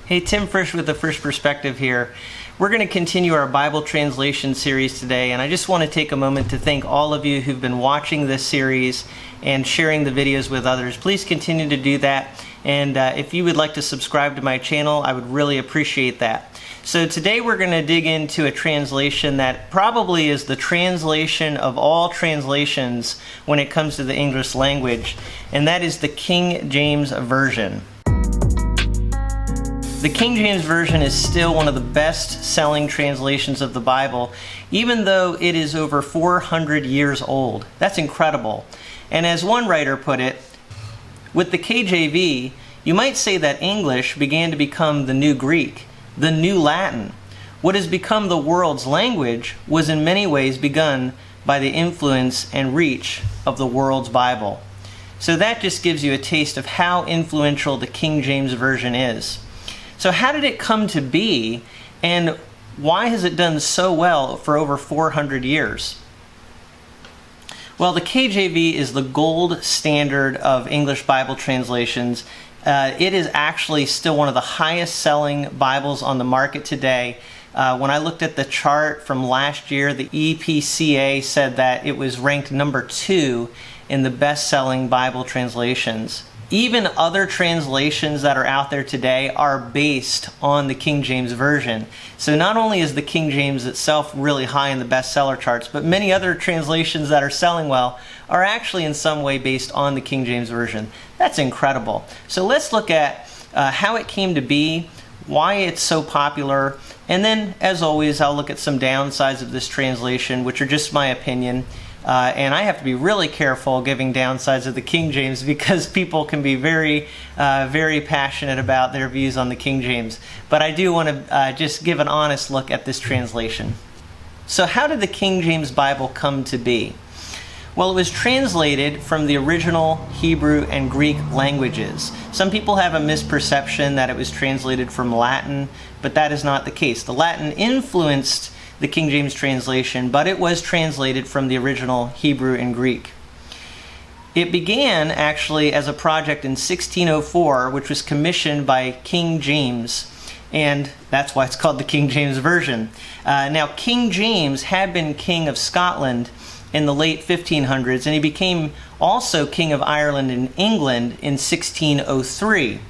Hey, Tim Frisch with the Frisch Perspective here. We're going to continue our Bible translation series today, and I just want to take a moment to thank all of you who've been watching this series and sharing the videos with others. Please continue to do that, and if you would like to subscribe to my channel, I would really appreciate that. So today we're going to dig into a translation that probably is the translation of all translations when it comes to the English language, and that is the King James Version. The King James Version is still one of the best-selling translations of the Bible, even though it is over 400 years old. That's incredible. And as one writer put it, with the KJV, you might say that English began to become the new Greek, the new Latin. What has become the world's language was in many ways begun by the influence and reach of the world's Bible. So that just gives you a taste of how influential the King James Version is. So how did it come to be, and why has it done so well for over 400 years? Well, the KJV is the gold standard of English Bible translations. It is actually still one of the highest selling Bibles on the market today. When I looked at the chart from last year, the EPCA said that it was ranked number 2 in the best-selling Bible translations. Even other translations that are out there today are based on the King James Version. So not only is the King James itself really high in the bestseller charts, but many other translations that are selling well are actually in some way based on the King James Version. That's incredible. So let's look at how it came to be, why it's so popular, and then, as always, I'll look at some downsides of this translation, which are just my opinion. And I have to be really careful giving downsides of the King James because people can be very passionate about their views on the King James. But I do want to just give an honest look at this translation. So how did the King James Bible come to be? Well, it was translated from the original Hebrew and Greek languages. Some people have a misperception that it was translated from Latin, but that is not the case. The Latin influenced the King James translation, but it was translated from the original Hebrew and Greek. It began actually as a project in 1604, which was commissioned by King James, and that's why it's called the King James Version. Now, King James had been King of Scotland in the late 1500s, and he became also King of Ireland and England in 1603.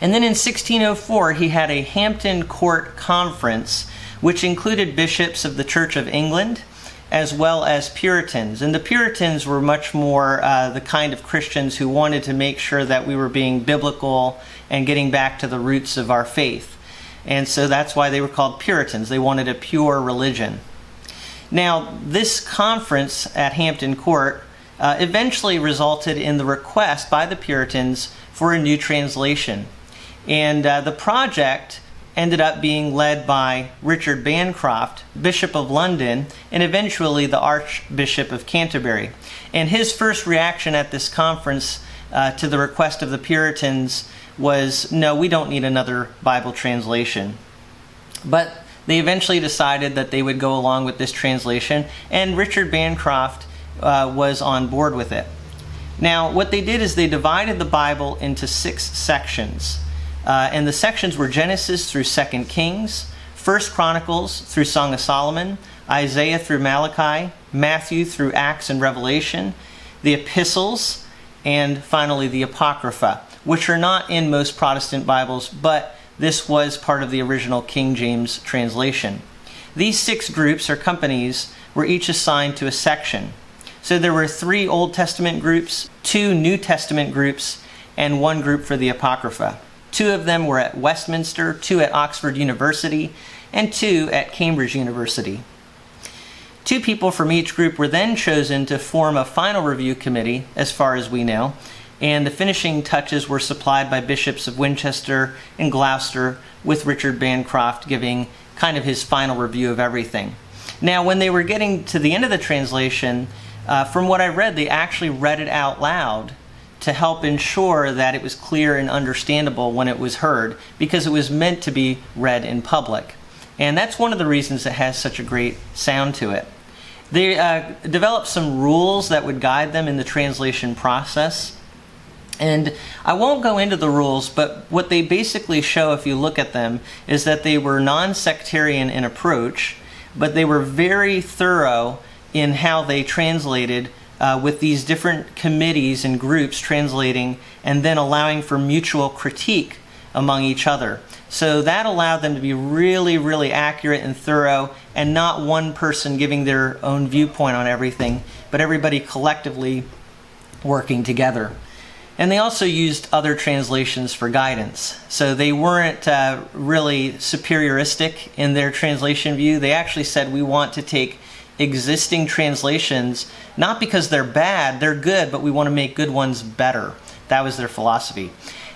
And then in 1604, he had a Hampton Court Conference, which included bishops of the Church of England as well as Puritans. And the Puritans were much more the kind of Christians who wanted to make sure that we were being biblical and getting back to the roots of our faith. And so that's why they were called Puritans. They wanted a pure religion. Now, this conference at Hampton Court eventually resulted in the request by the Puritans for a new translation. And the project ended up being led by Richard Bancroft, Bishop of London, and eventually the Archbishop of Canterbury. And his first reaction at this conference to the request of the Puritans was, no, we don't need another Bible translation. But they eventually decided that they would go along with this translation, and Richard Bancroft was on board with it. Now, what they did is they divided the Bible into 6 sections. And the sections were Genesis through 2 Kings, 1 Chronicles through Song of Solomon, Isaiah through Malachi, Matthew through Acts and Revelation, the Epistles, and finally the Apocrypha, which are not in most Protestant Bibles, but this was part of the original King James translation. These 6 groups or companies were each assigned to a section. So there were 3 Old Testament groups, 2 New Testament groups, and 1 group for the Apocrypha. 2 of them were at Westminster, 2 at Oxford University, and 2 at Cambridge University. 2 people from each group were then chosen to form a final review committee, as far as we know, and the finishing touches were supplied by bishops of Winchester and Gloucester, with Richard Bancroft giving kind of his final review of everything. Now, when they were getting to the end of the translation, from what I read, they actually read it out loud to help ensure that it was clear and understandable when it was heard, because it was meant to be read in public. And that's one of the reasons it has such a great sound to it. They developed some rules that would guide them in the translation process. And I won't go into the rules, but what they basically show, if you look at them, is that they were non-sectarian in approach, but they were very thorough in how they translated, with these different committees and groups translating and then allowing for mutual critique among each other. So that allowed them to be really, really accurate and thorough, and not one person giving their own viewpoint on everything, but everybody collectively working together. And they also used other translations for guidance. So they weren't really superioristic in their translation view. They actually said, we want to take existing translations, not because they're bad, they're good, but we want to make good ones better. That was their philosophy.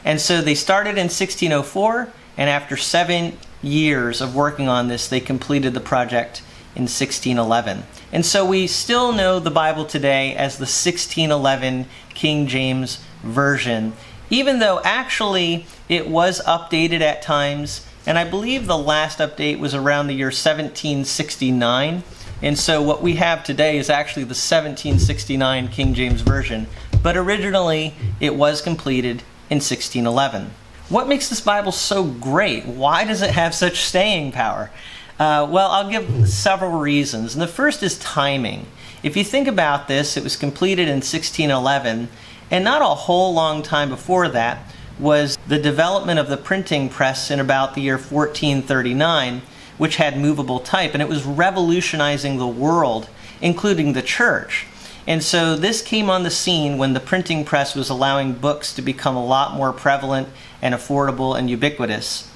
And so they started in 1604, and after 7 years of working on this, they completed the project in 1611. And so we still know the Bible today as the 1611 King James Version, even though actually it was updated at times, and I believe the last update was around the year 1769. And so what we have today is actually the 1769 King James Version, but originally it was completed in 1611. What makes this Bible so great? Why does it have such staying power? Well, I'll give several reasons. And the first is timing. If you think about this, it was completed in 1611, and not a whole long time before that was the development of the printing press in about the year 1439, which had movable type, and it was revolutionizing the world, including the church. And so this came on the scene when the printing press was allowing books to become a lot more prevalent and affordable and ubiquitous.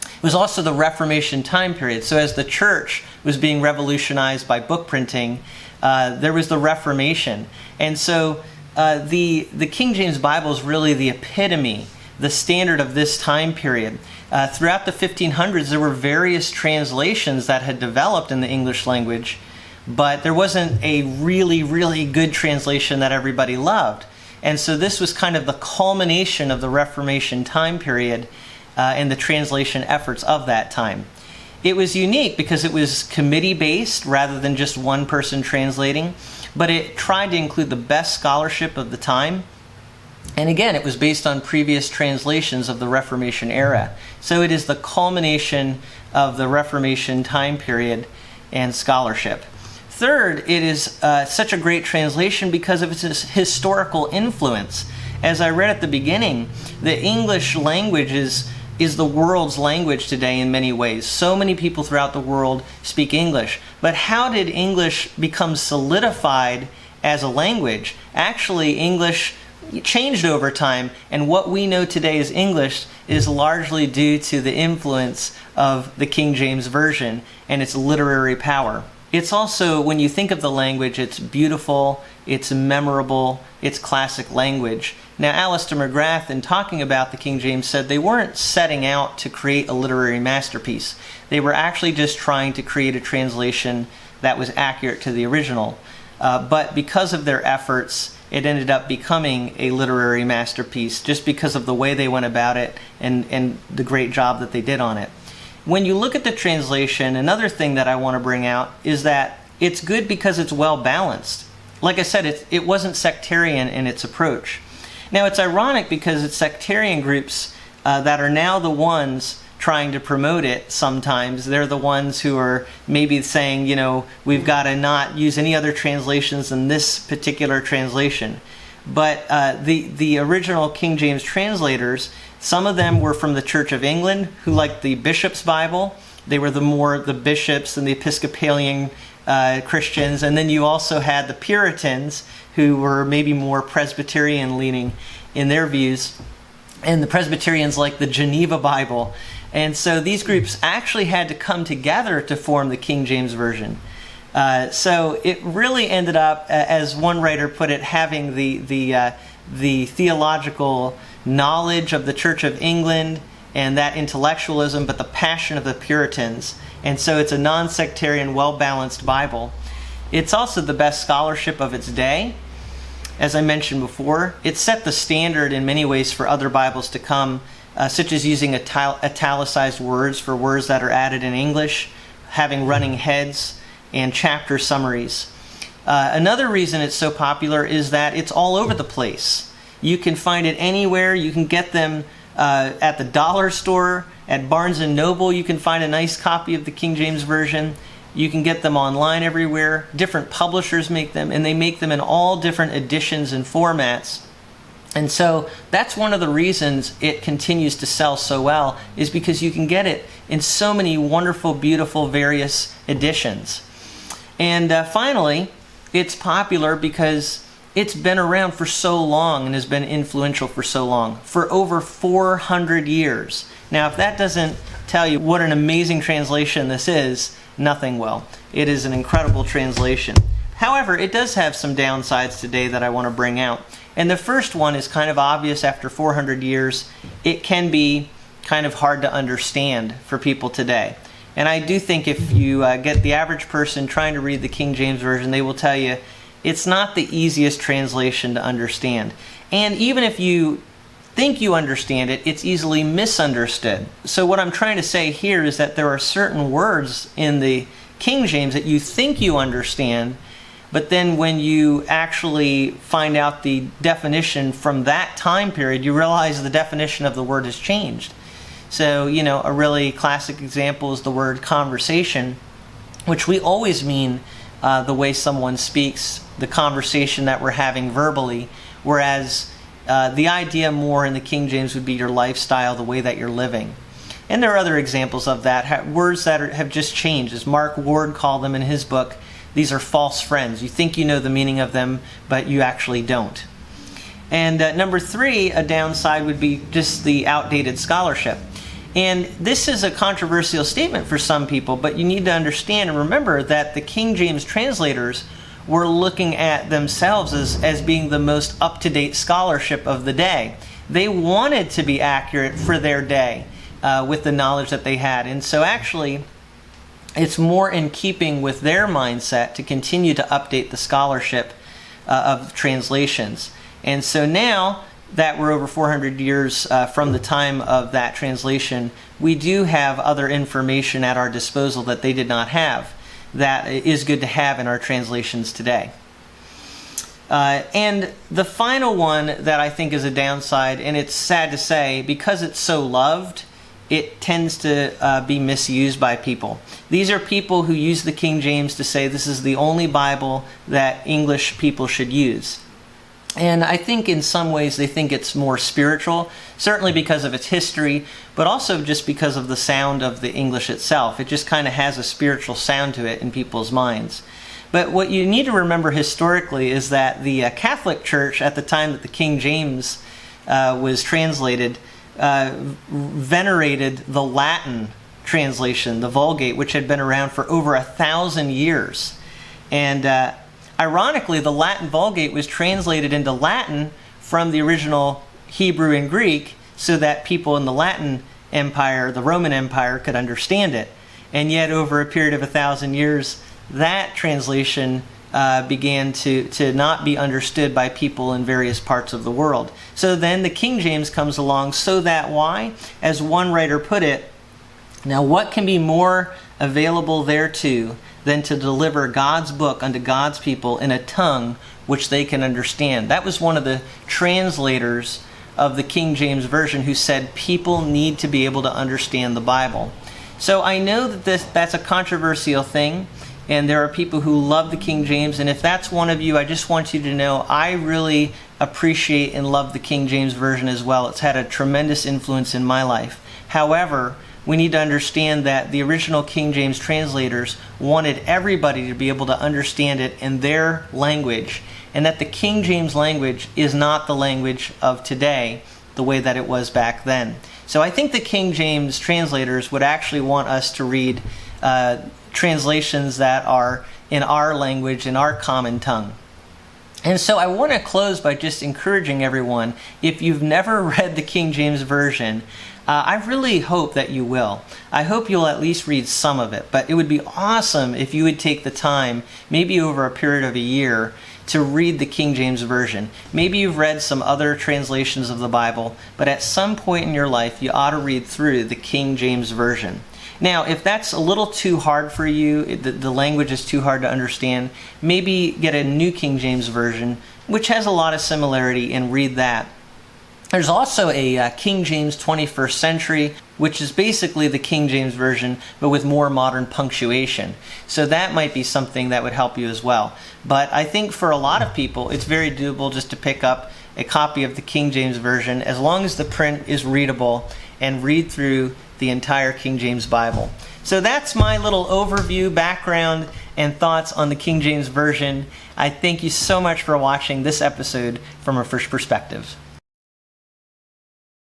It was also the Reformation time period. So as the church was being revolutionized by book printing, there was the Reformation. And so the King James Bible is really the epitome, the standard of this time period. Throughout the 1500s, there were various translations that had developed in the English language, but there wasn't a really, really good translation that everybody loved. And so this was kind of the culmination of the Reformation time period and the translation efforts of that time. It was unique because it was committee-based rather than just one person translating, but it tried to include the best scholarship of the time. And again, it was based on previous translations of the Reformation era. So it is the culmination of the Reformation time period and scholarship. Third, it is such a great translation because of its historical influence. As I read at the beginning, the English language is the world's language today in many ways. So many people throughout the world speak English. But how did English become solidified as a language? Actually, English changed over time, and what we know today as English is largely due to the influence of the King James Version and its literary power. It's also, when you think of the language, it's beautiful, it's memorable, it's classic language. Now, Alister McGrath, in talking about the King James, said they weren't setting out to create a literary masterpiece. They were actually just trying to create a translation that was accurate to the original. But because of their efforts, it ended up becoming a literary masterpiece just because of the way they went about it and the great job that they did on it. When you look at the translation, another thing that I want to bring out is that it's good because it's well balanced. Like I said, it wasn't sectarian in its approach. Now, it's ironic because it's sectarian groups that are now the ones trying to promote it sometimes. They're the ones who are maybe saying, you know, we've got to not use any other translations than this particular translation. But the original King James translators, some of them were from the Church of England, who liked the Bishop's Bible. They were the bishops and the Episcopalian Christians. And then you also had the Puritans, who were maybe more Presbyterian leaning in their views. And the Presbyterians liked the Geneva Bible. And so these groups actually had to come together to form the King James Version. So it really ended up, as one writer put it, having the theological knowledge of the Church of England and that intellectualism, but the passion of the Puritans. And so it's a non-sectarian, well-balanced Bible. It's also the best scholarship of its day. As I mentioned before, it set the standard in many ways for other Bibles to come, such as using italicized words for words that are added in English, having running heads, and chapter summaries. Another reason it's so popular is that it's all over the place. You can find it anywhere. You can get them at the dollar store, at Barnes & Noble. You can find a nice copy of the King James Version. You can get them online everywhere. Different publishers make them, and they make them in all different editions and formats. And so that's one of the reasons it continues to sell so well, is because you can get it in so many wonderful, beautiful, various editions. And finally, it's popular because it's been around for so long and has been influential for so long, for over 400 years. Now, if that doesn't tell you what an amazing translation this is, nothing will. It is an incredible translation. However, it does have some downsides today that I want to bring out. And the first one is kind of obvious. After 400 years, it can be kind of hard to understand for people today. And I do think if you get the average person trying to read the King James Version, they will tell you it's not the easiest translation to understand. And even if you think you understand it, it's easily misunderstood. So what I'm trying to say here is that there are certain words in the King James that you think you understand, but then when you actually find out the definition from that time period, you realize the definition of the word has changed. So, a really classic example is the word conversation, which we always mean the way someone speaks, the conversation that we're having verbally, whereas the idea more in the King James would be your lifestyle, the way that you're living. And there are other examples of that, words that have just changed. As Mark Ward called them in his book, these are false friends. You think you know the meaning of them, but you actually don't. And number 3, a downside would be just the outdated scholarship. And this is a controversial statement for some people, but you need to understand and remember that the King James translators were looking at themselves as being the most up-to-date scholarship of the day. They wanted to be accurate for their day with the knowledge that they had. And so actually, it's more in keeping with their mindset to continue to update the scholarship of translations. And so now that we're over 400 years from the time of that translation, we do have other information at our disposal that they did not have that is good to have in our translations today. And the final one that I think is a downside, and it's sad to say, because it's so loved, it tends to be misused by people. These are people who use the King James to say this is the only Bible that English people should use. And I think in some ways they think it's more spiritual, certainly because of its history, but also just because of the sound of the English itself. It just kind of has a spiritual sound to it in people's minds. But what you need to remember historically is that the Catholic Church, at the time that the King James was translated, venerated the Latin translation, the Vulgate, which had been around for over 1,000 years. And ironically, the Latin Vulgate was translated into Latin from the original Hebrew and Greek so that people in the Latin Empire, the Roman Empire, could understand it. And yet, over a period of 1,000 years, that translation began to not be understood by people in various parts of the world. So then the King James comes along so that why? As one writer put it, now what can be more available thereto than to deliver God's book unto God's people in a tongue which they can understand? That was one of the translators of the King James Version who said people need to be able to understand the Bible. So I know that that's a controversial thing, and there are people who love the King James, and if that's one of you, I just want you to know I really appreciate and love the King James Version as well. It's had a tremendous influence in my life. However, we need to understand that the original King James translators wanted everybody to be able to understand it in their language, and that the King James language is not the language of today the way that it was back then. So I think the King James translators would actually want us to read translations that are in our language, in our common tongue. And so I want to close by just encouraging everyone, if you've never read the King James Version, I really hope that you will. I hope you'll at least read some of it, but it would be awesome if you would take the time, maybe over a period of a year, to read the King James Version. Maybe you've read some other translations of the Bible, but at some point in your life, you ought to read through the King James Version. Now, if that's a little too hard for you, the language is too hard to understand, maybe get a New King James Version which has a lot of similarity, and read that. There's also a King James 21st Century, which is basically the King James Version, but with more modern punctuation. So that might be something that would help you as well. But I think for a lot of people, it's very doable just to pick up a copy of the King James Version, as long as the print is readable, and read through the entire King James Bible. So that's my little overview, background, and thoughts on the King James Version. I thank you so much for watching this episode from a Frisch perspective.